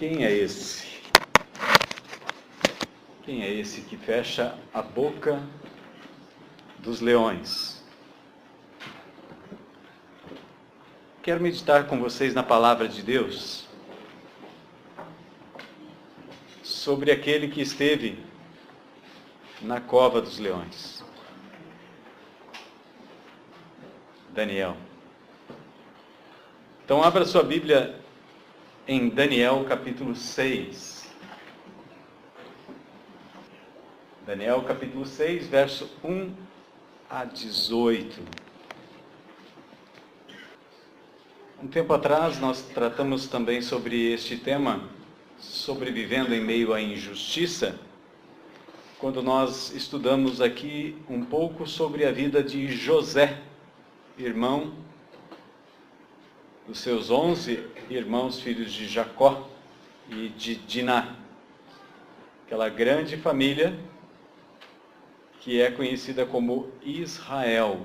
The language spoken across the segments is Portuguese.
Quem é esse? Quem é esse que fecha a boca dos leões? Quero meditar com vocês na palavra de Deus sobre aquele que esteve na cova dos leões. Daniel. Então abra sua Bíblia em Daniel capítulo 6. Daniel capítulo 6, verso 1 a 18. Um tempo atrás nós tratamos também sobre este tema, sobrevivendo em meio à injustiça, quando nós estudamos aqui um pouco sobre a vida de José, irmão dos seus 11 irmãos, filhos de Jacó e de Diná. Aquela grande família que é conhecida como Israel,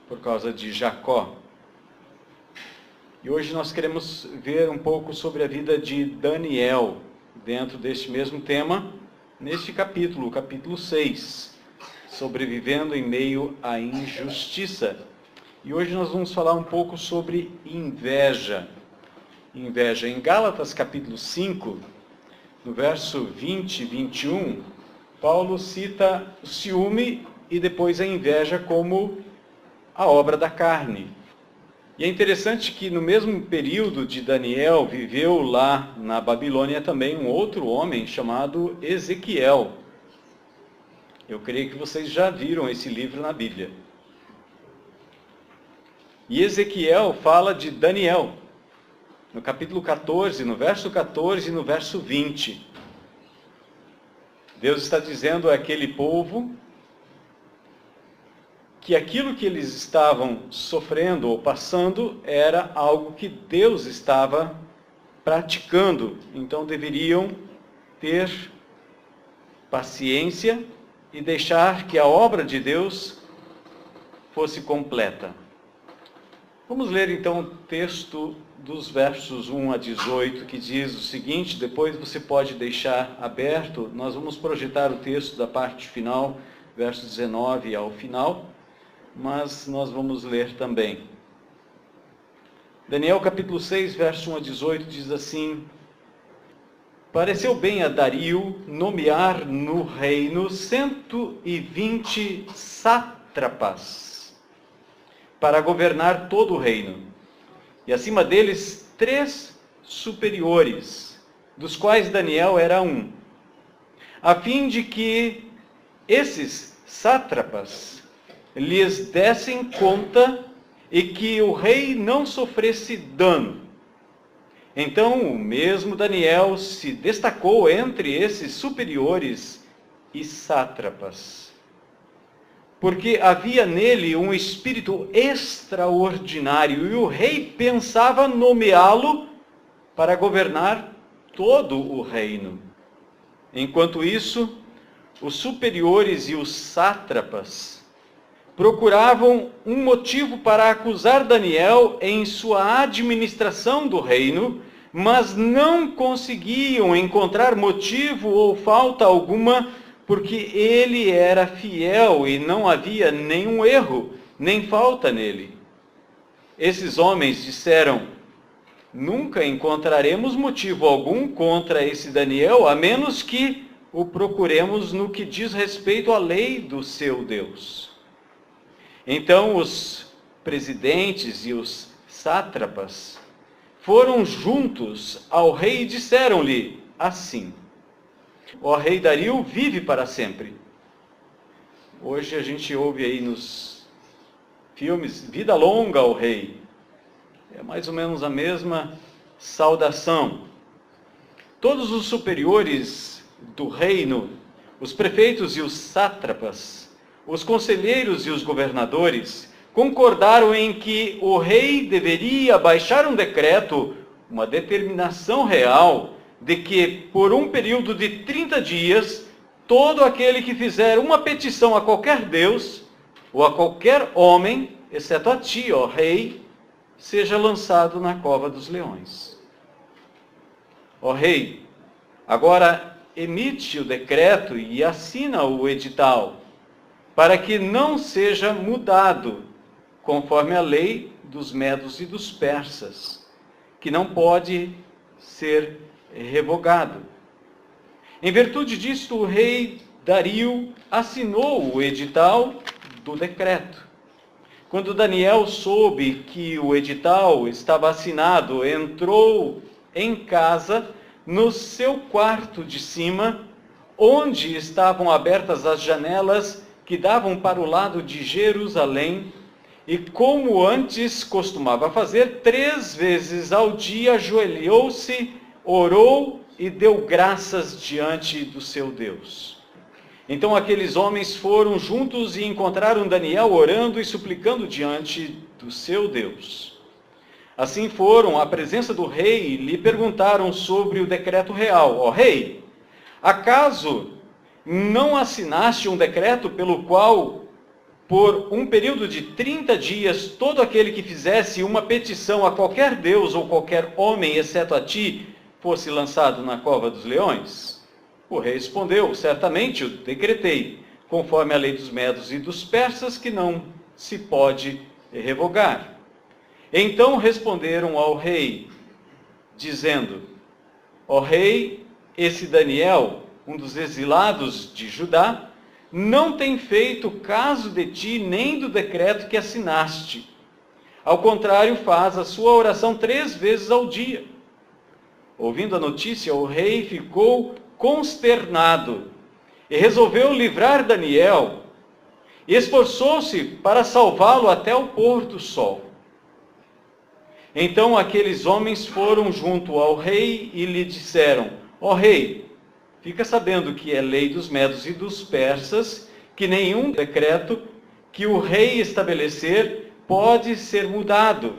por causa de Jacó. E hoje nós queremos ver um pouco sobre a vida de Daniel, dentro deste mesmo tema, neste capítulo, capítulo 6, sobrevivendo em meio à injustiça. E hoje nós vamos falar um pouco sobre inveja. Inveja. Em Gálatas capítulo 5, no verso 20 e 21, Paulo cita o ciúme e depois a inveja como a obra da carne. E é interessante que no mesmo período de Daniel, viveu lá na Babilônia também um outro homem chamado Ezequiel. Eu creio que vocês já viram esse livro na Bíblia. E Ezequiel fala de Daniel, no capítulo 14, no verso 14 e no verso 20. Deus está dizendo àquele povo que aquilo que eles estavam sofrendo ou passando era algo que Deus estava praticando. Então deveriam ter paciência e deixar que a obra de Deus fosse completa. Vamos ler então o texto dos versos 1 a 18, que diz o seguinte, depois você pode deixar aberto, nós vamos projetar o texto da parte final, verso 19 ao final, mas nós vamos ler também. Daniel capítulo 6, verso 1 a 18 diz assim: Pareceu bem a Dario nomear no reino 120 sátrapas, para governar todo o reino, e acima deles 3 superiores, dos quais Daniel era um, a fim de que esses sátrapas lhes dessem conta e que o rei não sofresse dano. Então o mesmo Daniel se destacou entre esses superiores e sátrapas, porque havia nele um espírito extraordinário, e o rei pensava nomeá-lo para governar todo o reino. Enquanto isso, os superiores e os sátrapas procuravam um motivo para acusar Daniel em sua administração do reino, mas não conseguiam encontrar motivo ou falta alguma, porque ele era fiel e não havia nenhum erro, nem falta nele. Esses homens disseram: nunca encontraremos motivo algum contra esse Daniel, a menos que o procuremos no que diz respeito à lei do seu Deus. Então os presidentes e os sátrapas foram juntos ao rei e disseram-lhe assim: Ó rei Dario, vive para sempre. Hoje a gente ouve aí nos filmes, vida longa ao rei. É mais ou menos a mesma saudação. Todos os superiores do reino, os prefeitos e os sátrapas, os conselheiros e os governadores, concordaram em que o rei deveria baixar um decreto, uma determinação real, de que por um período de 30 dias, todo aquele que fizer uma petição a qualquer Deus, ou a qualquer homem, exceto a ti, ó rei, seja lançado na cova dos leões. ó rei, agora emite o decreto e assina o edital, para que não seja mudado, conforme a lei dos medos e dos persas, que não pode ser revogado. Em virtude disto, o rei Dario assinou o edital do decreto. Quando Daniel soube que o edital estava assinado, entrou em casa, no seu quarto de cima, onde estavam abertas as janelas que davam para o lado de Jerusalém, e como antes costumava fazer, 3 vezes ao dia ajoelhou-se, orou e deu graças diante do seu Deus. Então aqueles homens foram juntos e encontraram Daniel orando e suplicando diante do seu Deus. Assim foram à presença do rei e lhe perguntaram sobre o decreto real. Ó rei, acaso não assinaste um decreto pelo qual, por um período de 30 dias, todo aquele que fizesse uma petição a qualquer deus ou qualquer homem, exceto a ti, fosse lançado na cova dos leões? O rei respondeu, certamente o decretei, conforme a lei dos medos e dos persas, que não se pode revogar. Então responderam ao rei, dizendo, ó rei, esse Daniel, um dos exilados de Judá, não tem feito caso de ti nem do decreto que assinaste. Ao contrário, faz a sua oração 3 vezes ao dia. Ouvindo a notícia, o rei ficou consternado e resolveu livrar Daniel e esforçou-se para salvá-lo até o pôr do sol. Então aqueles homens foram junto ao rei e lhe disseram, ó rei, fica sabendo que é lei dos medos e dos persas, que nenhum decreto que o rei estabelecer pode ser mudado.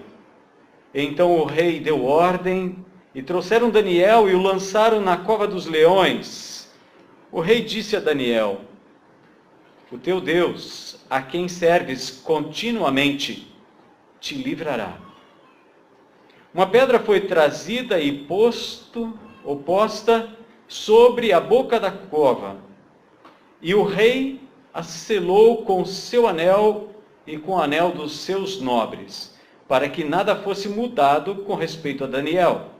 Então o rei deu ordem e trouxeram Daniel e o lançaram na cova dos leões. O rei disse a Daniel, o teu Deus, a quem serves continuamente, te livrará. Uma pedra foi trazida e posta sobre a boca da cova, e o rei a selou com seu anel e com o anel dos seus nobres, para que nada fosse mudado com respeito a Daniel.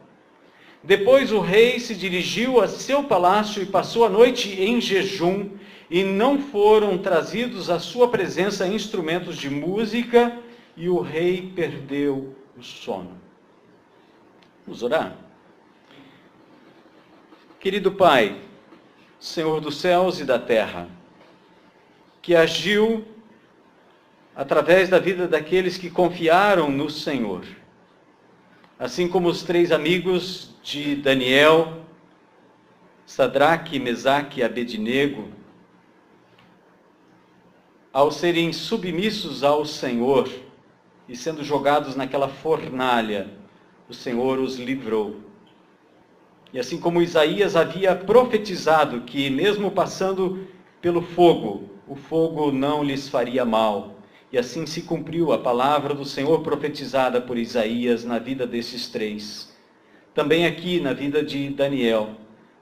Depois o rei se dirigiu a seu palácio e passou a noite em jejum, e não foram trazidos à sua presença instrumentos de música, e o rei perdeu o sono. Vamos orar? Querido Pai, Senhor dos céus e da terra, que agiu através da vida daqueles que confiaram no Senhor, assim como os 3 amigos de Daniel, Sadraque, Mesaque e Abednego, ao serem submissos ao Senhor e sendo jogados naquela fornalha, o Senhor os livrou. E assim como Isaías havia profetizado que mesmo passando pelo fogo, o fogo não lhes faria mal. E assim se cumpriu a palavra do Senhor profetizada por Isaías na vida desses 3. Também aqui na vida de Daniel.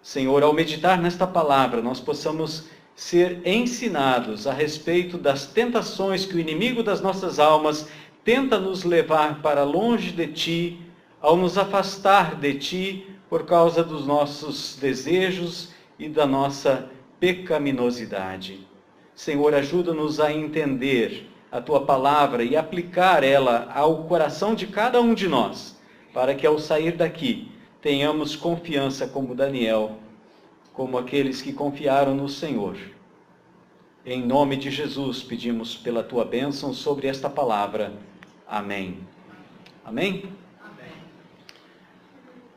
Senhor, ao meditar nesta palavra, nós possamos ser ensinados a respeito das tentações que o inimigo das nossas almas tenta nos levar para longe de Ti, ao nos afastar de Ti por causa dos nossos desejos e da nossa pecaminosidade. Senhor, ajuda-nos a entender a Tua palavra e aplicar ela ao coração de cada um de nós, para que ao sair daqui tenhamos confiança como Daniel, como aqueles que confiaram no Senhor. Em nome de Jesus pedimos pela Tua bênção sobre esta palavra. Amém. Amém? Amém.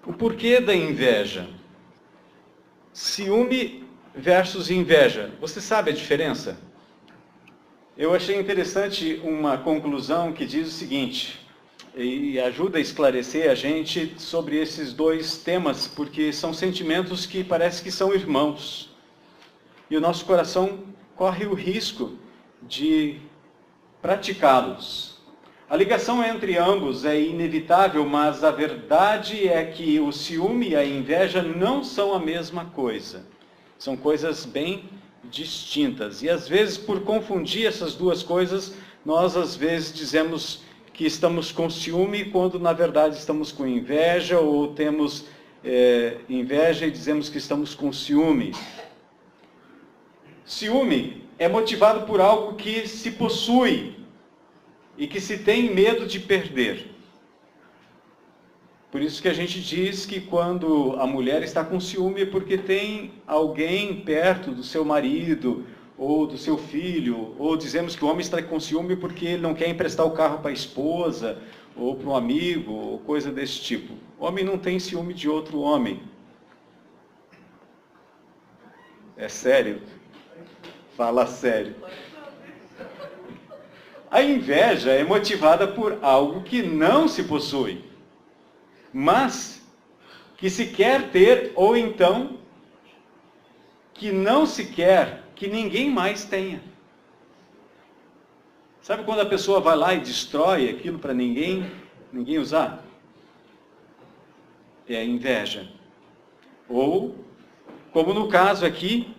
O porquê da inveja? Ciúme versus inveja. Você sabe a diferença? Eu achei interessante uma conclusão que diz o seguinte, e ajuda a esclarecer a gente sobre esses 2 temas, porque são sentimentos que parece que são irmãos. E o nosso coração corre o risco de praticá-los. A ligação entre ambos é inevitável, mas a verdade é que o ciúme e a inveja não são a mesma coisa. São coisas bem distintas. E às vezes, por confundir essas duas coisas, nós às vezes dizemos que estamos com ciúme quando na verdade estamos com inveja, ou temos inveja e dizemos que estamos com ciúme. Ciúme é motivado por algo que se possui e que se tem medo de perder. Por isso que a gente diz que quando a mulher está com ciúme é porque tem alguém perto do seu marido ou do seu filho, ou dizemos que o homem está com ciúme porque ele não quer emprestar o carro para a esposa, ou para um amigo, ou coisa desse tipo. O homem não tem ciúme de outro homem. É sério? Fala sério. A inveja é motivada por algo que não se possui, mas que se quer ter, ou então que não se quer que ninguém mais tenha. Sabe quando a pessoa vai lá e destrói aquilo para ninguém usar? É a inveja. Ou, como no caso aqui,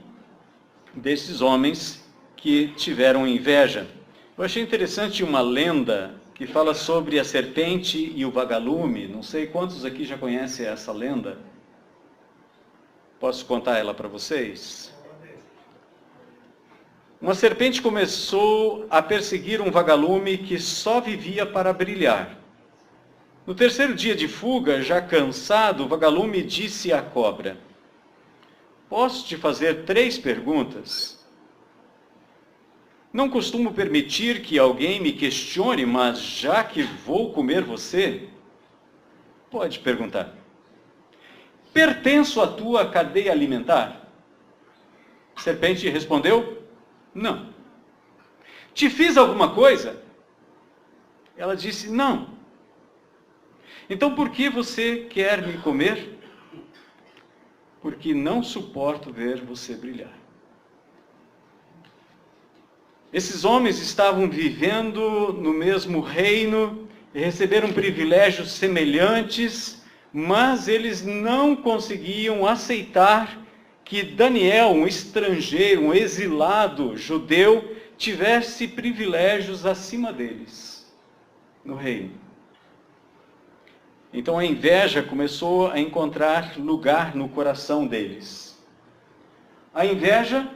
desses homens que tiveram inveja. Eu achei interessante uma lenda que fala sobre a serpente e o vagalume. Não sei quantos aqui já conhecem essa lenda. Posso contar ela para vocês? Uma serpente começou a perseguir um vagalume que só vivia para brilhar. No terceiro dia de fuga, já cansado, o vagalume disse à cobra: "Posso te fazer 3 perguntas? Não costumo permitir que alguém me questione, mas já que vou comer você, pode perguntar. Pertenço à tua cadeia alimentar?" A serpente respondeu: "Não." "Te fiz alguma coisa?" Ela disse: "Não." "Então por que você quer me comer?" "Porque não suporto ver você brilhar." Esses homens estavam vivendo no mesmo reino e receberam privilégios semelhantes, mas eles não conseguiam aceitar que Daniel, um estrangeiro, um exilado judeu, tivesse privilégios acima deles no reino. Então a inveja começou a encontrar lugar no coração deles. A inveja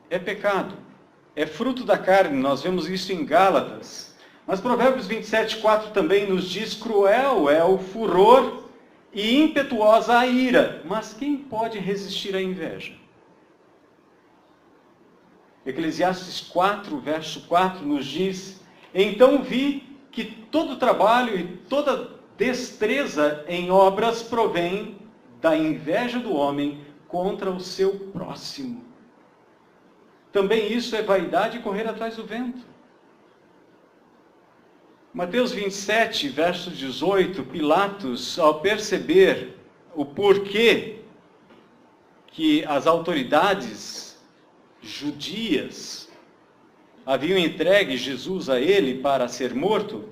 é pecado. É fruto da carne, nós vemos isso em Gálatas. Mas Provérbios 27:4 também nos diz: cruel é o furor e impetuosa a ira. Mas quem pode resistir à inveja? Eclesiastes 4, verso 4 nos diz: então vi que todo trabalho e toda destreza em obras provém da inveja do homem contra o seu próximo. Também isso é vaidade e correr atrás do vento. Mateus 27, verso 18, Pilatos, ao perceber o porquê que as autoridades judias haviam entregue Jesus a ele para ser morto,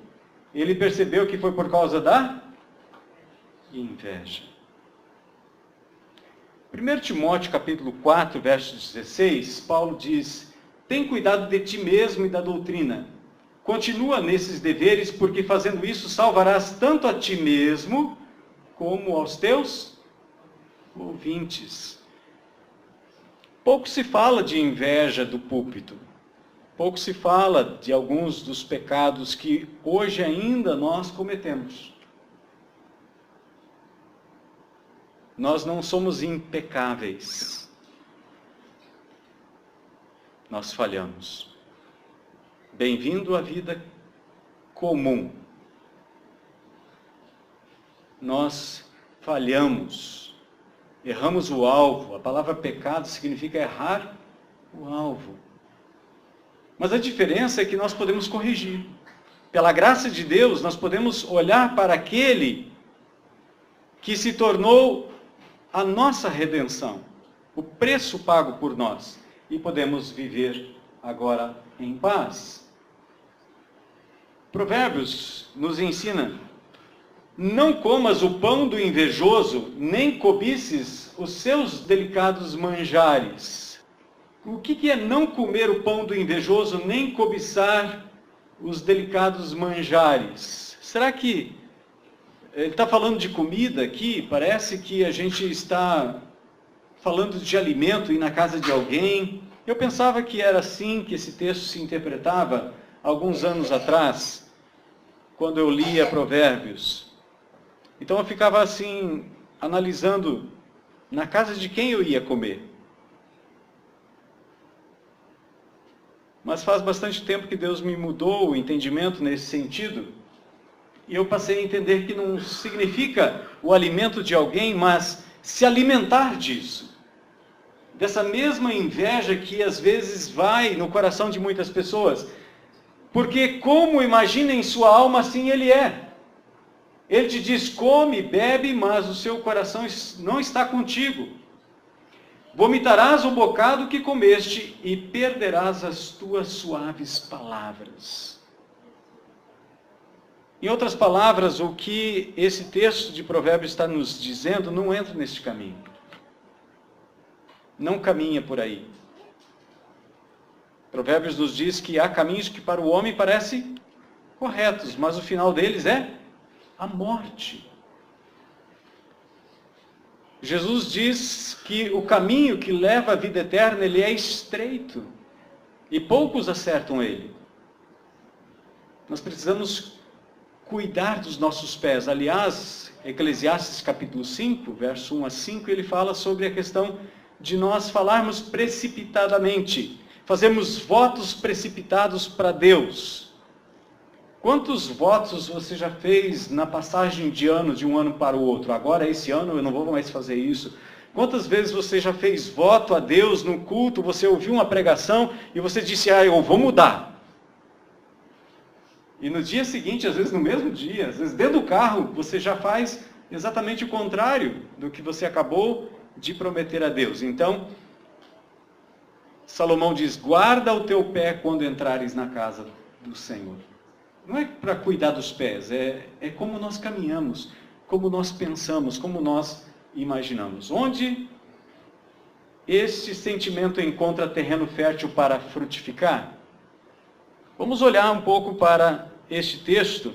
ele percebeu que foi por causa da inveja. 1 Timóteo capítulo 4, verso 16, Paulo diz: tem cuidado de ti mesmo e da doutrina. Continua nesses deveres, porque fazendo isso salvarás tanto a ti mesmo, como aos teus ouvintes. Pouco se fala de inveja do púlpito. Pouco se fala de alguns dos pecados que hoje ainda nós cometemos. Nós não somos impecáveis. Nós falhamos. Bem-vindo à vida comum. Nós falhamos. Erramos o alvo. A palavra pecado significa errar o alvo. Mas a diferença é que nós podemos corrigir. Pela graça de Deus, nós podemos olhar para aquele que se tornou a nossa redenção, o preço pago por nós, e podemos viver agora em paz. Provérbios nos ensina: não comas o pão do invejoso, nem cobices os seus delicados manjares. O que é não comer o pão do invejoso, nem cobiçar os delicados manjares? Será que ele está falando de comida aqui? Parece que a gente está falando de alimento, ir na casa de alguém. Eu pensava que era assim que esse texto se interpretava alguns anos atrás, quando eu lia Provérbios. Então eu ficava assim, analisando na casa de quem eu ia comer. Mas faz bastante tempo que Deus me mudou o entendimento nesse sentido. E eu passei a entender que não significa o alimento de alguém, mas se alimentar disso. Dessa mesma inveja que às vezes vai no coração de muitas pessoas. Porque como imagina em sua alma, assim ele é. Ele te diz: come, bebe, mas o seu coração não está contigo. Vomitarás o bocado que comeste e perderás as tuas suaves palavras. Em outras palavras, o que esse texto de Provérbios está nos dizendo, não entra neste caminho. Não caminha por aí. Provérbios nos diz que há caminhos que para o homem parecem corretos, mas o final deles é a morte. Jesus diz que o caminho que leva à vida eterna, ele é estreito, e poucos acertam ele. Nós precisamos cuidar dos nossos pés. Aliás, Eclesiastes capítulo 5, verso 1 a 5, ele fala sobre a questão de nós falarmos precipitadamente, fazermos votos precipitados para Deus. Quantos votos você já fez na passagem de ano, de um ano para o outro? Agora, esse ano, eu não vou mais fazer isso. Quantas vezes você já fez voto a Deus no culto, você ouviu uma pregação e você disse: eu vou mudar. E no dia seguinte, às vezes no mesmo dia, às vezes dentro do carro, você já faz exatamente o contrário do que você acabou de prometer a Deus. Então, Salomão diz: guarda o teu pé quando entrares na casa do Senhor. Não é para cuidar dos pés, é como nós caminhamos, como nós pensamos, como nós imaginamos. Onde este sentimento encontra terreno fértil para frutificar? Vamos olhar um pouco para este texto,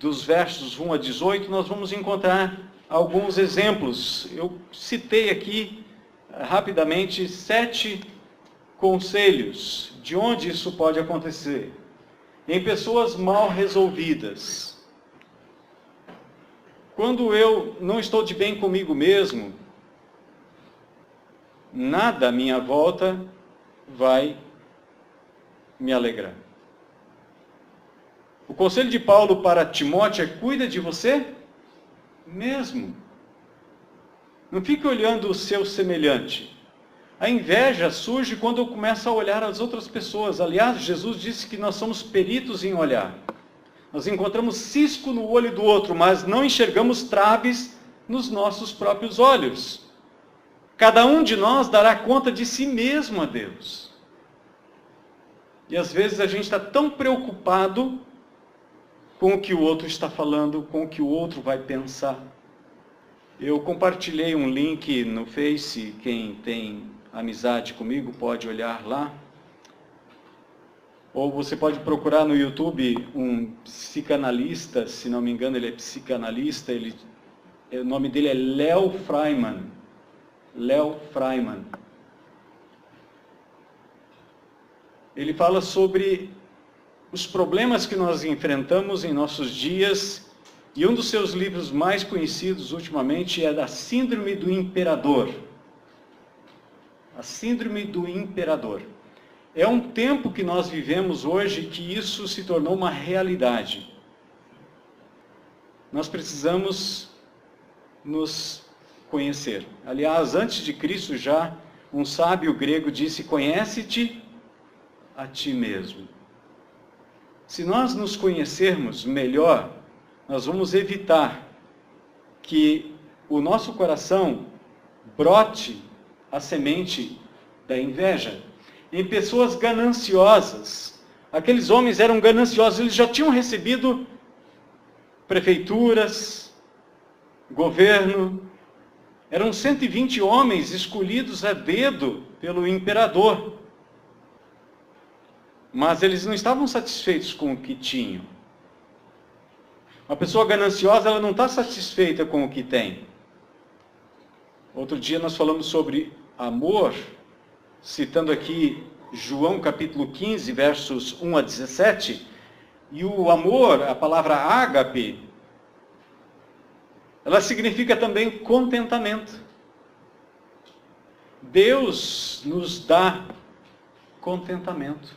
dos versos 1 a 18, nós vamos encontrar alguns exemplos. Eu citei aqui, rapidamente, 7 conselhos de onde isso pode acontecer. Em pessoas mal resolvidas. Quando eu não estou de bem comigo mesmo, nada à minha volta vai me alegrar. O conselho de Paulo para Timóteo é: cuida de você mesmo. Não fique olhando o seu semelhante. A inveja surge quando eu começo a olhar as outras pessoas. Aliás, Jesus disse que nós somos peritos em olhar. Nós encontramos cisco no olho do outro, mas não enxergamos traves nos nossos próprios olhos. Cada um de nós dará conta de si mesmo a Deus. E às vezes a gente está tão preocupado com o que o outro está falando, com o que o outro vai pensar. Eu compartilhei um link no Face, quem tem amizade comigo pode olhar lá. Ou você pode procurar no YouTube um psicanalista, se não me engano ele é psicanalista, o nome dele é Léo Freiman. Léo Freiman. Ele fala sobre os problemas que nós enfrentamos em nossos dias, e um dos seus livros mais conhecidos ultimamente é da Síndrome do Imperador. A Síndrome do Imperador. É um tempo que nós vivemos hoje que isso se tornou uma realidade. Nós precisamos nos conhecer. Aliás, antes de Cristo já, um sábio grego disse: conhece-te a ti mesmo. Se nós nos conhecermos melhor, nós vamos evitar que o nosso coração brote a semente da inveja. Em pessoas gananciosas, Aqueles homens eram gananciosos, eles já tinham recebido prefeituras, governo. Eram 120 homens escolhidos a dedo pelo imperador. Mas eles não estavam satisfeitos com o que tinham. Uma pessoa gananciosa, ela não está satisfeita com o que tem. Outro dia nós falamos sobre amor, citando aqui João capítulo 15, versos 1 a 17. E o amor, a palavra ágape, ela significa também contentamento. Deus nos dá contentamento.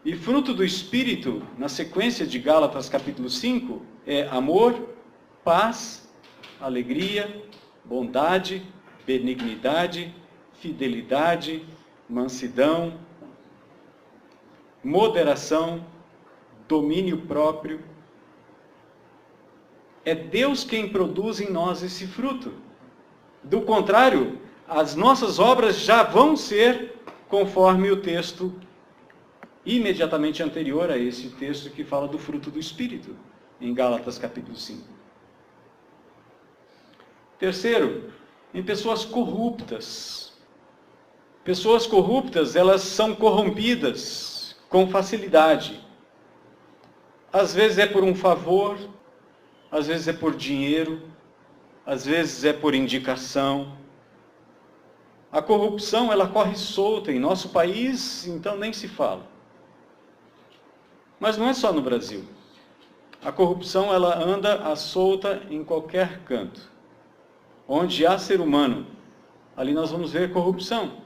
E fruto do Espírito, na sequência de Gálatas capítulo 5, é amor, paz, alegria, bondade, benignidade, fidelidade, mansidão, moderação, domínio próprio. É Deus quem produz em nós esse fruto. Do contrário, as nossas obras já vão ser conforme o texto imediatamente anterior a esse texto que fala do fruto do Espírito, em Gálatas capítulo 5. Terceiro, em pessoas corruptas. Pessoas corruptas, elas são corrompidas com facilidade. Às vezes é por um favor, às vezes é por dinheiro, às vezes é por indicação. A corrupção, ela corre solta. Em nosso país, então nem se fala. Mas não é só no Brasil. A corrupção, ela anda à solta em qualquer canto. Onde há ser humano, ali nós vamos ver corrupção.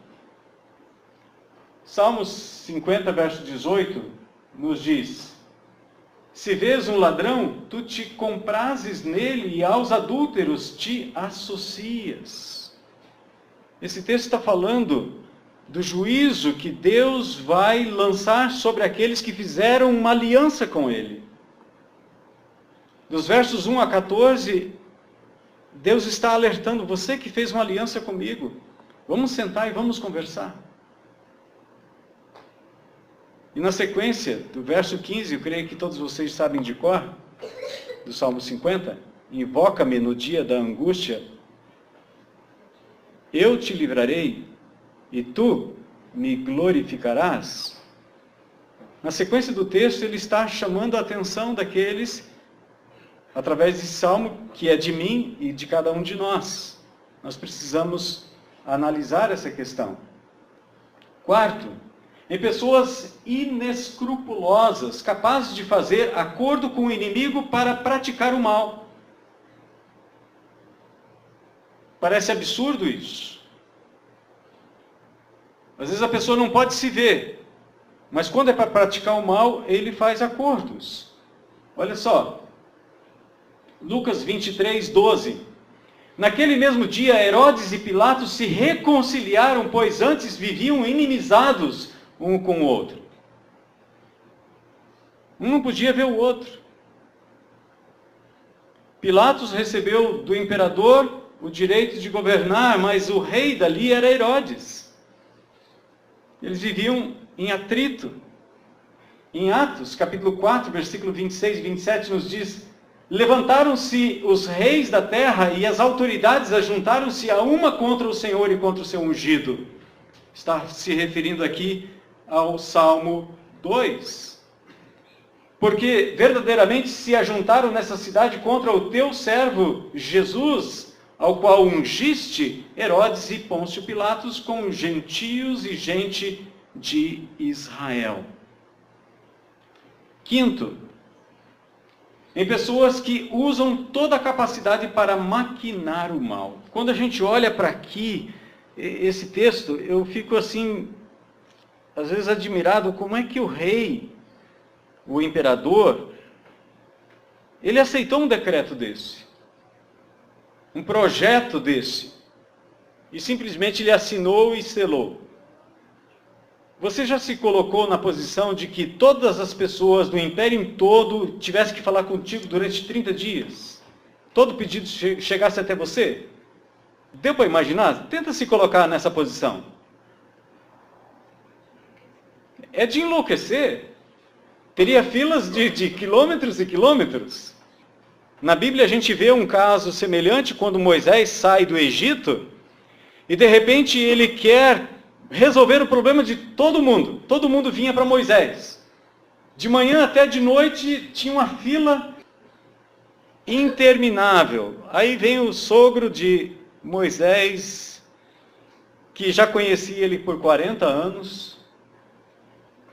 Salmos 50, verso 18, nos diz: se vês um ladrão, tu te comprases nele e aos adúlteros te associas. Esse texto está falando do juízo que Deus vai lançar sobre aqueles que fizeram uma aliança com Ele. Dos versos 1 a 14, Deus está alertando: você que fez uma aliança comigo, vamos sentar e vamos conversar. E na sequência, do verso 15, eu creio que todos vocês sabem de cor, do Salmo 50, invoca-me no dia da angústia, eu te livrarei, e tu me glorificarás. Na sequência do texto, ele está chamando a atenção daqueles, através desse salmo, que é de mim e de cada um de nós. Nós precisamos analisar essa questão. Quarto, em pessoas inescrupulosas, capazes de fazer acordo com o inimigo para praticar o mal. Parece absurdo isso. Às vezes a pessoa não pode se ver, mas quando é para praticar o mal, ele faz acordos. Olha só, Lucas 23, 12. Naquele mesmo dia, Herodes e Pilatos se reconciliaram, pois antes viviam inimizados um com o outro. Um não podia ver o outro. Pilatos recebeu do imperador o direito de governar, mas o rei dali era Herodes. Eles viviam em atrito. Em Atos, capítulo 4, versículo 26 e 27, nos diz: levantaram-se os reis da terra e as autoridades ajuntaram-se a uma contra o Senhor e contra o seu ungido. Está se referindo aqui ao Salmo 2. Porque verdadeiramente se ajuntaram nessa cidade contra o teu servo Jesus, ao qual ungiste Herodes e Pôncio Pilatos com gentios e gente de Israel. Quinto, em pessoas que usam toda a capacidade para maquinar o mal. Quando a gente olha para aqui, esse texto, eu fico assim, às vezes admirado, como é que o rei, o imperador, ele aceitou um decreto desse, um projeto desse, e simplesmente ele assinou e selou. Você já se colocou na posição de que todas as pessoas do império todo tivessem que falar contigo durante 30 dias? Todo pedido chegasse até você? Deu para imaginar? Tenta se colocar nessa posição. é de enlouquecer. Teria filas de quilômetros e quilômetros. Na Bíblia a gente vê um caso semelhante quando Moisés sai do Egito e de repente ele quer resolver o problema de todo mundo. Todo mundo vinha para Moisés. De manhã até de noite tinha uma fila interminável. Aí vem o sogro de Moisés, que já conhecia ele por 40 anos,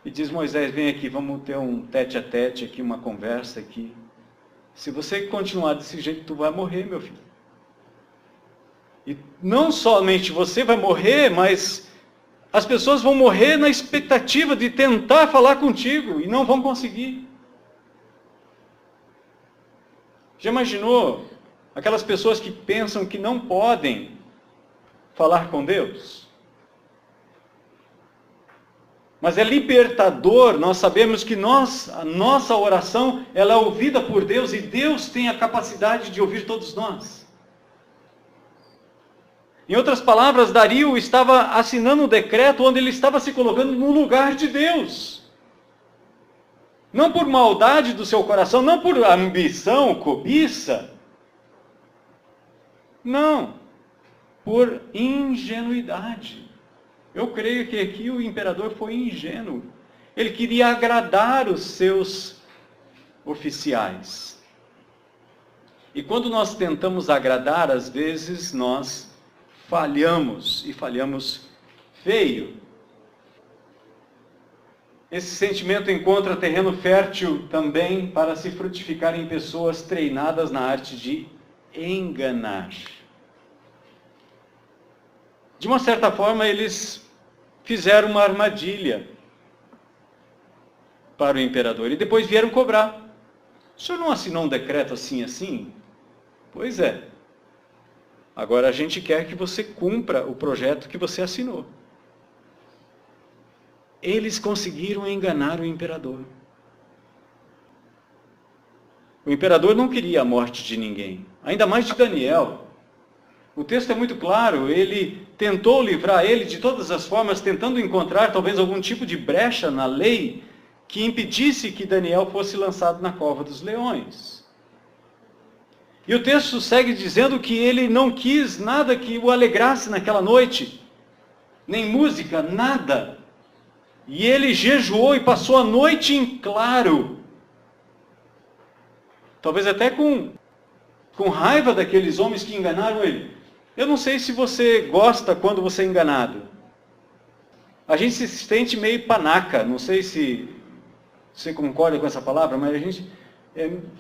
e diz: Moisés, vem aqui, vamos ter um tete-a-tete aqui, uma conversa aqui. Se você continuar desse jeito, tu vai morrer, meu filho. E não somente você vai morrer, mas as pessoas vão morrer na expectativa de tentar falar contigo e não vão conseguir. Já imaginou aquelas pessoas que pensam que não podem falar com Deus? Mas é libertador, nós sabemos que a nossa oração ela é ouvida por Deus e Deus tem a capacidade de ouvir todos nós. Em outras palavras, Dario estava assinando um decreto onde ele estava se colocando no lugar de Deus. Não por maldade do seu coração, não por ambição, cobiça. Não, por ingenuidade. Eu creio que aqui o imperador foi ingênuo. Ele queria agradar os seus oficiais. E quando nós tentamos agradar, às vezes nós falhamos, e falhamos feio. Esse sentimento encontra terreno fértil também para se frutificar em pessoas treinadas na arte de enganar. De uma certa forma, eles fizeram uma armadilha para o imperador e depois vieram cobrar. O senhor não assinou um decreto assim, assim? Pois é. Agora a gente quer que você cumpra o projeto que você assinou. Eles conseguiram enganar o imperador. O imperador não queria a morte de ninguém, ainda mais de Daniel. O texto é muito claro, ele tentou livrar ele de todas as formas, tentando encontrar talvez algum tipo de brecha na lei que impedisse que Daniel fosse lançado na cova dos leões. E o texto segue dizendo que ele não quis nada que o alegrasse naquela noite, nem música, nada. E ele jejuou e passou a noite em claro, talvez até com raiva daqueles homens que enganaram ele. Eu não sei se você gosta quando você é enganado. A gente se sente meio panaca, não sei se você concorda com essa palavra, mas a gente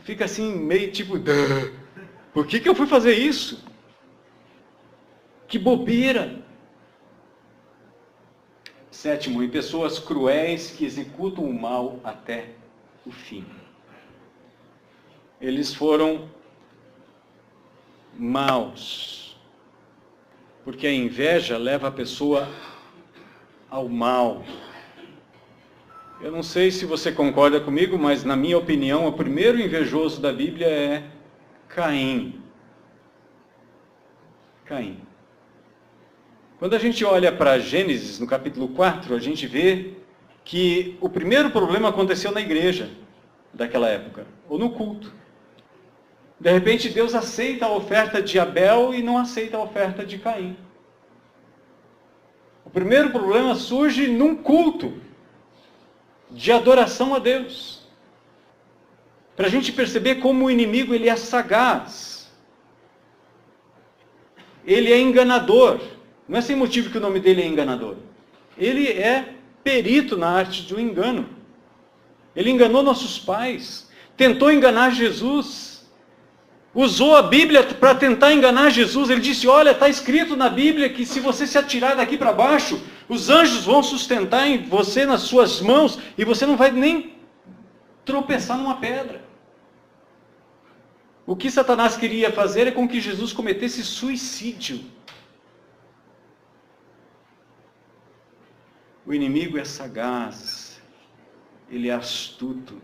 fica assim meio tipo, por que eu fui fazer isso? Que bobeira! Sétimo, em pessoas cruéis que executam o mal até o fim. Eles foram maus, porque a inveja leva a pessoa ao mal. Eu não sei se você concorda comigo, mas na minha opinião, o primeiro invejoso da Bíblia é Caim. Caim. Quando a gente olha para Gênesis, no capítulo 4, a gente vê que o primeiro problema aconteceu na igreja daquela época, ou no culto. De repente, Deus aceita a oferta de Abel e não aceita a oferta de Caim. O primeiro problema surge num culto de adoração a Deus. Para a gente perceber como o inimigo ele é sagaz. Ele é enganador. Não é sem motivo que o nome dele é enganador. Ele é perito na arte do engano. Ele enganou nossos pais. Tentou enganar Jesus. Usou a Bíblia para tentar enganar Jesus. Ele disse, olha, está escrito na Bíblia que se você se atirar daqui para baixo, os anjos vão sustentar em você nas suas mãos e você não vai nem tropeçar numa pedra. O que Satanás queria fazer é com que Jesus cometesse suicídio. O inimigo é sagaz, ele é astuto.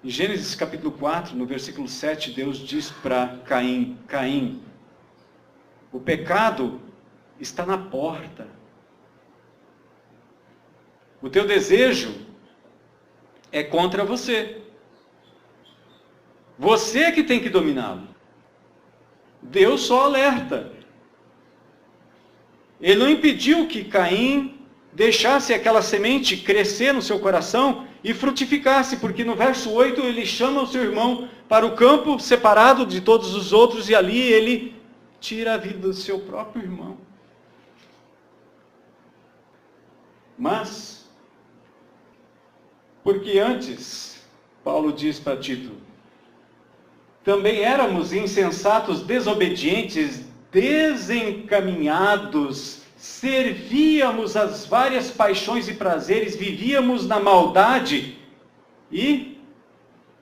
Em Gênesis capítulo 4, no versículo 7, Deus diz para Caim, Caim, o pecado está na porta. O teu desejo é contra você. Você é que tem que dominá-lo. Deus só alerta. Ele não impediu que Caim deixasse aquela semente crescer no seu coração e frutificasse, porque no verso 8 ele chama o seu irmão para o campo separado de todos os outros e ali ele tira a vida do seu próprio irmão. Mas, porque antes, Paulo diz para Tito, também éramos insensatos, desobedientes, desencaminhados, servíamos às várias paixões e prazeres, vivíamos na maldade e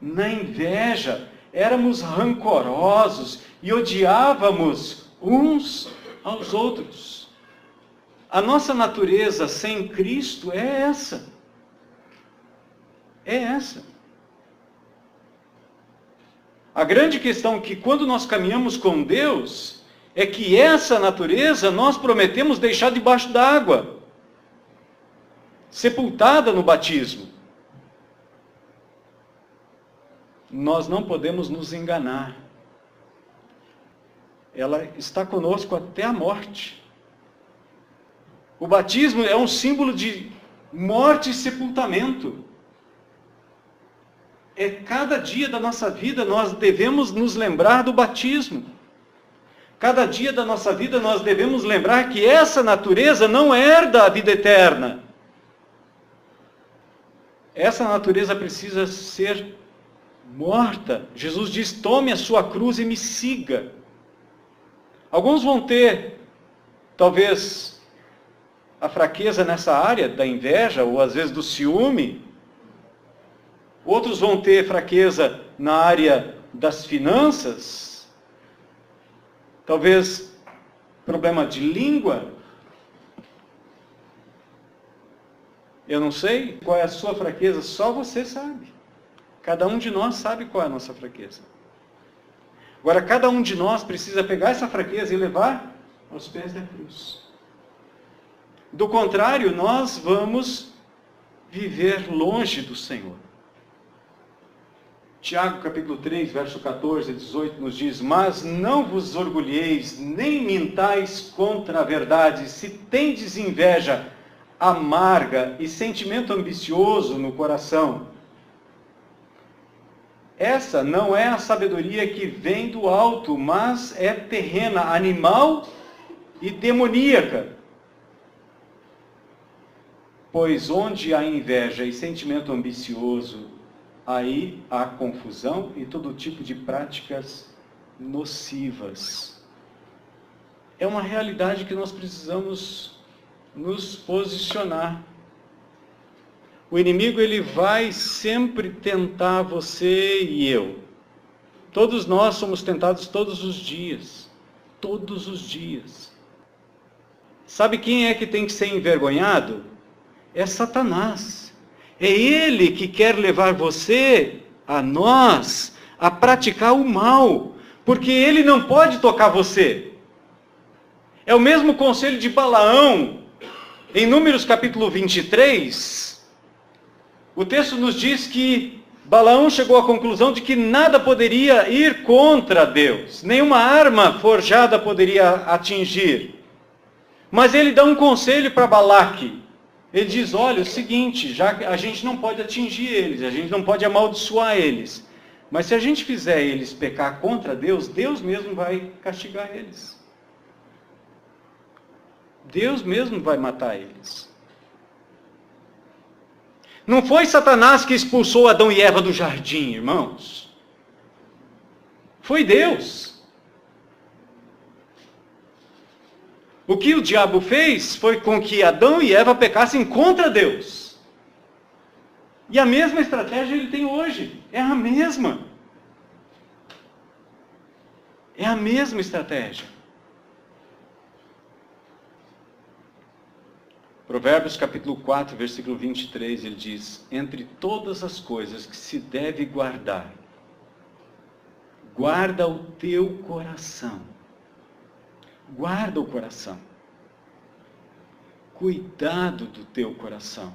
na inveja, éramos rancorosos e odiávamos uns aos outros. A nossa natureza sem Cristo é essa. É essa. A grande questão é que quando nós caminhamos com Deus, é que essa natureza nós prometemos deixar debaixo d'água, sepultada no batismo. Nós não podemos nos enganar. Ela está conosco até a morte. O batismo é um símbolo de morte e sepultamento. É cada dia da nossa vida nós devemos nos lembrar do batismo. Cada dia da nossa vida nós devemos lembrar que essa natureza não herda a vida eterna. Essa natureza precisa ser morta. Jesus diz, tome a sua cruz e me siga. Alguns vão ter, talvez, a fraqueza nessa área da inveja, ou às vezes do ciúme. Outros vão ter fraqueza na área das finanças. Talvez problema de língua. Eu não sei qual é a sua fraqueza, só você sabe. Cada um de nós sabe qual é a nossa fraqueza. Agora, cada um de nós precisa pegar essa fraqueza e levar aos pés da cruz. Do contrário, nós vamos viver longe do Senhor. Tiago, capítulo 3, verso 14 e 18, nos diz, mas não vos orgulheis, nem mintais contra a verdade, se tendes inveja amarga e sentimento ambicioso no coração. Essa não é a sabedoria que vem do alto, mas é terrena, animal e demoníaca. Pois onde há inveja e sentimento ambicioso, aí há confusão e todo tipo de práticas nocivas. É uma realidade que nós precisamos nos posicionar. O inimigo, ele vai sempre tentar você e eu. Todos nós somos tentados todos os dias. Todos os dias. Sabe quem é que tem que ser envergonhado? É Satanás. É ele que quer levar você, a nós, a praticar o mal. Porque ele não pode tocar você. É o mesmo conselho de Balaão. Em Números capítulo 23, o texto nos diz que Balaão chegou à conclusão de que nada poderia ir contra Deus. Nenhuma arma forjada poderia atingir. Mas ele dá um conselho para Balaque. Ele diz, olha, é o seguinte, já a gente não pode atingir eles, a gente não pode amaldiçoar eles. Mas se a gente fizer eles pecar contra Deus, Deus mesmo vai castigar eles. Deus mesmo vai matar eles. Não foi Satanás que expulsou Adão e Eva do jardim, irmãos. Foi Deus. O que o diabo fez foi com que Adão e Eva pecassem contra Deus. E a mesma estratégia ele tem hoje. É a mesma. É a mesma estratégia. Provérbios capítulo 4, versículo 23, ele diz, entre todas as coisas que se deve guardar, guarda o teu coração. Guarda o coração. Cuidado do teu coração.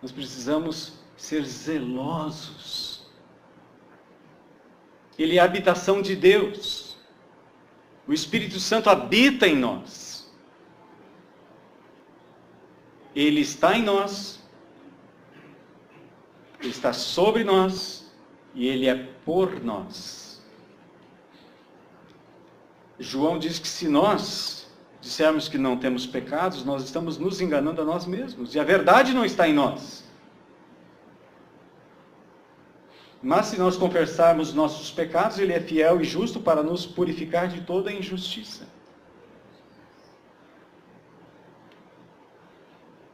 Nós precisamos ser zelosos. Ele é a habitação de Deus. O Espírito Santo habita em nós. Ele está em nós. Ele está sobre nós. E Ele é por nós. João diz que se nós dissermos que não temos pecados, nós estamos nos enganando a nós mesmos. E a verdade não está em nós. Mas se nós confessarmos nossos pecados, Ele é fiel e justo para nos purificar de toda injustiça.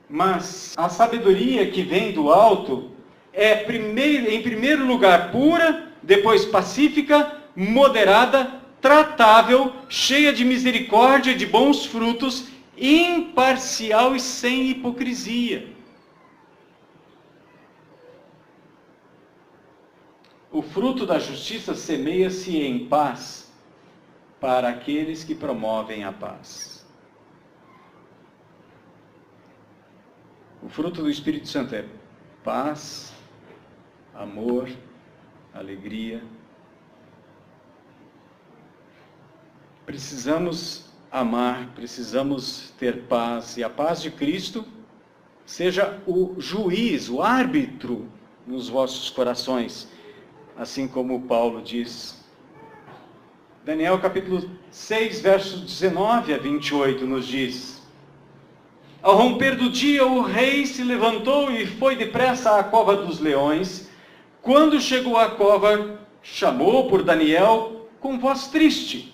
Mas a sabedoria que vem do alto é, em primeiro lugar, pura, depois pacífica, moderada, tratável, cheia de misericórdia e de bons frutos, imparcial e sem hipocrisia. O fruto da justiça semeia-se em paz para aqueles que promovem a paz. O fruto do Espírito Santo é paz, amor, alegria. Precisamos amar, precisamos ter paz, e a paz de Cristo seja o juiz, o árbitro nos vossos corações, assim como Paulo diz. Daniel capítulo 6, versos 19 a 28 nos diz: Ao romper do dia, o rei se levantou e foi depressa à cova dos leões. Quando chegou à cova, chamou por Daniel com voz triste.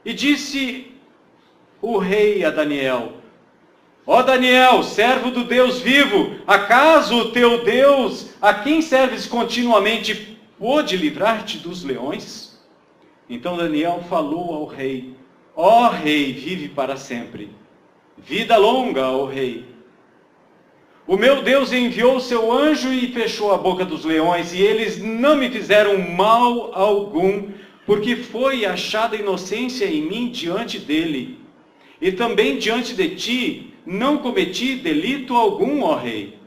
E disse o rei a Daniel: Ó Daniel, servo do Deus vivo, acaso o teu Deus, a quem serves continuamente, pôde livrar-te dos leões? Então Daniel falou ao rei: Ó rei, vive para sempre. Vida longa ao rei. O meu Deus enviou seu anjo e fechou a boca dos leões, e eles não me fizeram mal algum, porque foi achada inocência em mim diante dele. E também diante de ti não cometi delito algum, ó rei.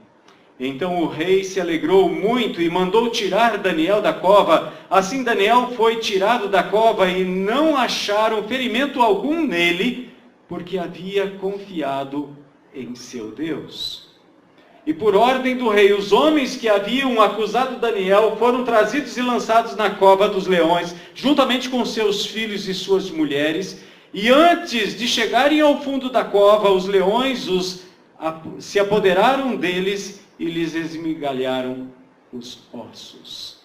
Então o rei se alegrou muito e mandou tirar Daniel da cova. Assim Daniel foi tirado da cova e não acharam ferimento algum nele, porque havia confiado em seu Deus. E por ordem do rei, os homens que haviam acusado Daniel foram trazidos e lançados na cova dos leões, juntamente com seus filhos e suas mulheres. E antes de chegarem ao fundo da cova, os leões se apoderaram deles e lhes esmigalharam os ossos.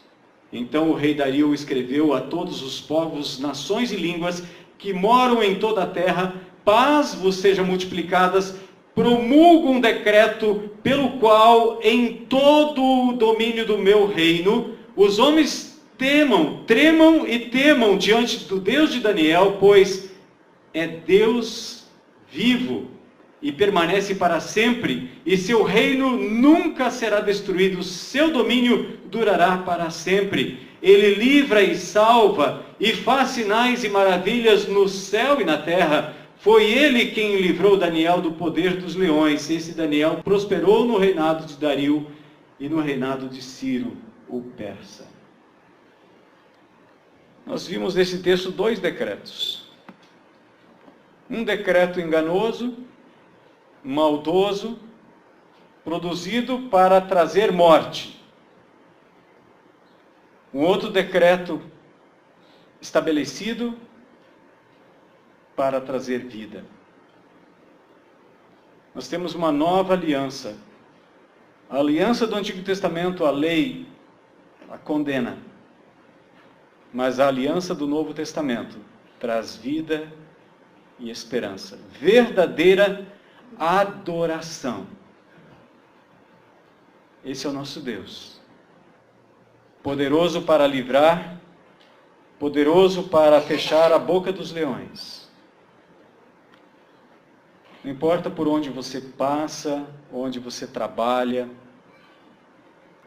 Então o rei Dario escreveu a todos os povos, nações e línguas que moram em toda a terra: paz vos seja multiplicadas. Promulgo um decreto pelo qual em todo o domínio do meu reino os homens tremam e temam diante do Deus de Daniel, pois é Deus vivo e permanece para sempre, e seu reino nunca será destruído, seu domínio durará para sempre. Ele livra e salva e faz sinais e maravilhas no céu e na terra. Foi ele quem livrou Daniel do poder dos leões. Esse Daniel prosperou no reinado de Dario e no reinado de Ciro, o persa. Nós vimos nesse texto 2 decretos. Um decreto enganoso, maldoso, produzido para trazer morte. Um outro decreto estabelecido para trazer vida. Nós temos uma nova aliança. A aliança do Antigo Testamento, a lei, a condena. Mas a aliança do Novo Testamento traz vida e esperança. Verdadeira adoração. Esse é o nosso Deus. Poderoso para livrar, poderoso para fechar a boca dos leões. Não importa por onde você passa, onde você trabalha.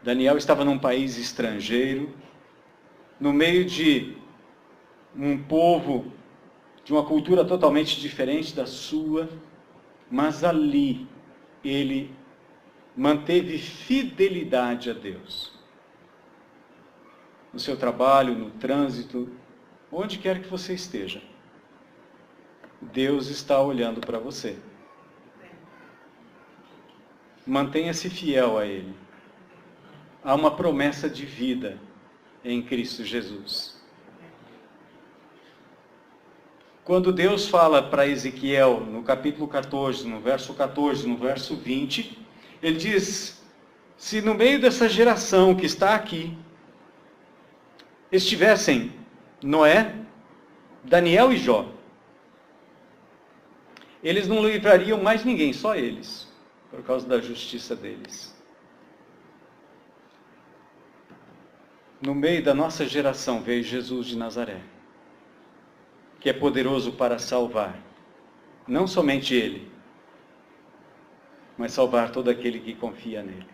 Daniel estava num país estrangeiro, no meio de um povo, de uma cultura totalmente diferente da sua, mas ali ele manteve fidelidade a Deus. No seu trabalho, no trânsito, onde quer que você esteja, Deus está olhando para você. Mantenha-se fiel a Ele. Há uma promessa de vida em Cristo Jesus. Quando Deus fala para Ezequiel, no capítulo 14, no verso 14, no verso 20, Ele diz, se no meio dessa geração que está aqui, estivessem Noé, Daniel e Jó, eles não livrariam mais ninguém, só eles, por causa da justiça deles. No meio da nossa geração veio Jesus de Nazaré, que é poderoso para salvar, não somente Ele, mas salvar todo aquele que confia nele.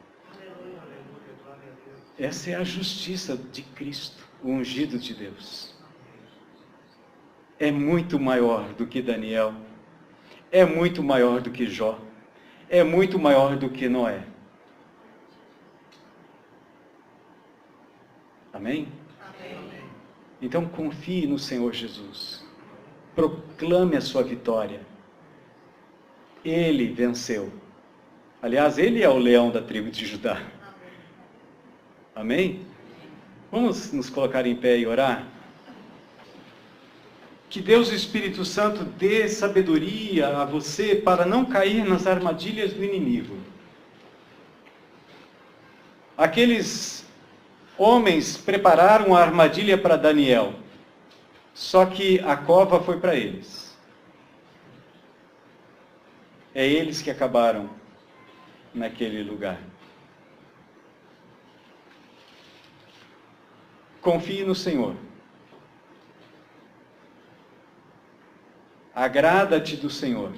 Essa é a justiça de Cristo, o ungido de Deus. É muito maior do que Daniel, é muito maior do que Jó, é muito maior do que Noé. Amém? Amém. Então confie no Senhor Jesus. Proclame a sua vitória. Ele venceu. Aliás, Ele é o leão da tribo de Judá. Amém? Vamos nos colocar em pé e orar? Que Deus e o Espírito Santo dê sabedoria a você para não cair nas armadilhas do inimigo. Aqueles homens prepararam a armadilha para Daniel, só que a cova foi para eles. É eles que acabaram naquele lugar. Confie no Senhor. Agrada-te do Senhor.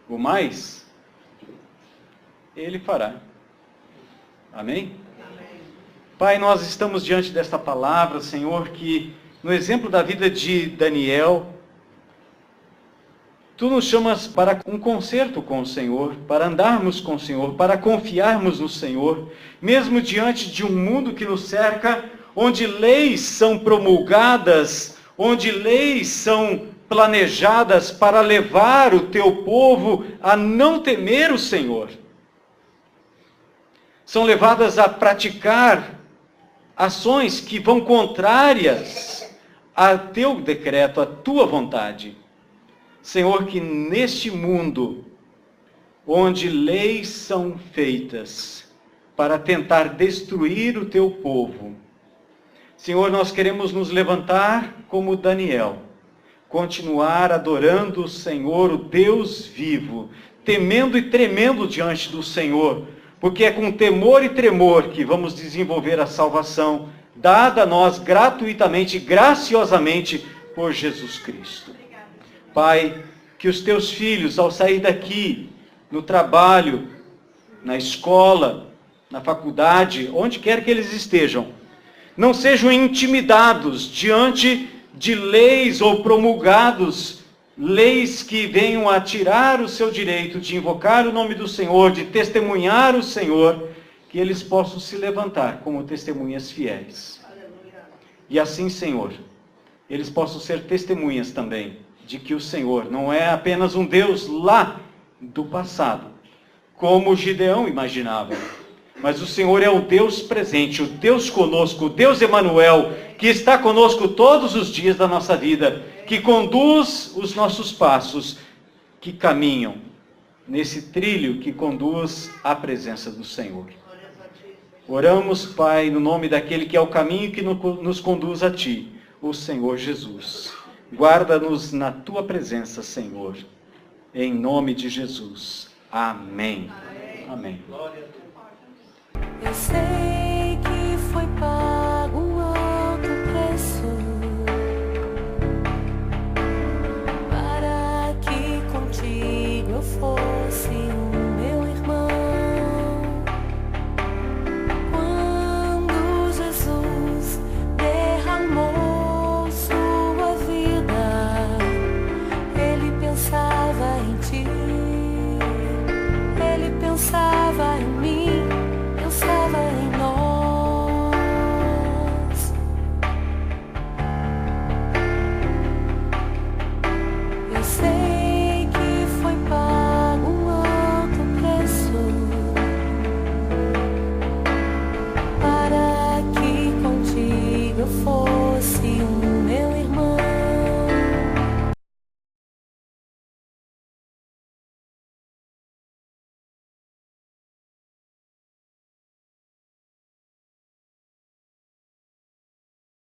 O mais, Ele fará. Amém? Pai, nós estamos diante desta palavra, Senhor, que no exemplo da vida de Daniel, Tu nos chamas para um concerto com o Senhor, para andarmos com o Senhor, para confiarmos no Senhor, mesmo diante de um mundo que nos cerca, onde leis são promulgadas, onde leis são planejadas para levar o Teu povo a não temer o Senhor. São levadas a praticar ações que vão contrárias a Teu decreto, a Tua vontade. Senhor, que neste mundo, onde leis são feitas para tentar destruir o Teu povo, Senhor, nós queremos nos levantar como Daniel, continuar adorando o Senhor, o Deus vivo, temendo e tremendo diante do Senhor, porque é com temor e tremor que vamos desenvolver a salvação, dada a nós gratuitamente, graciosamente, por Jesus Cristo. Pai, que os Teus filhos, ao sair daqui, no trabalho, na escola, na faculdade, onde quer que eles estejam, não sejam intimidados diante de leis ou promulgados, leis que venham a tirar o seu direito de invocar o nome do Senhor, de testemunhar o Senhor, que eles possam se levantar como testemunhas fiéis. E assim, Senhor, eles possam ser testemunhas também de que o Senhor não é apenas um Deus lá do passado, como Gideão imaginava, mas o Senhor é o Deus presente, o Deus conosco, o Deus Emanuel, que está conosco todos os dias da nossa vida, que conduz os nossos passos, que caminham nesse trilho que conduz à presença do Senhor. Oramos, Pai, no nome daquele que é o caminho que nos conduz a Ti, o Senhor Jesus. Guarda-nos na Tua presença, Senhor. Em nome de Jesus. Amém. Amém. Eu sei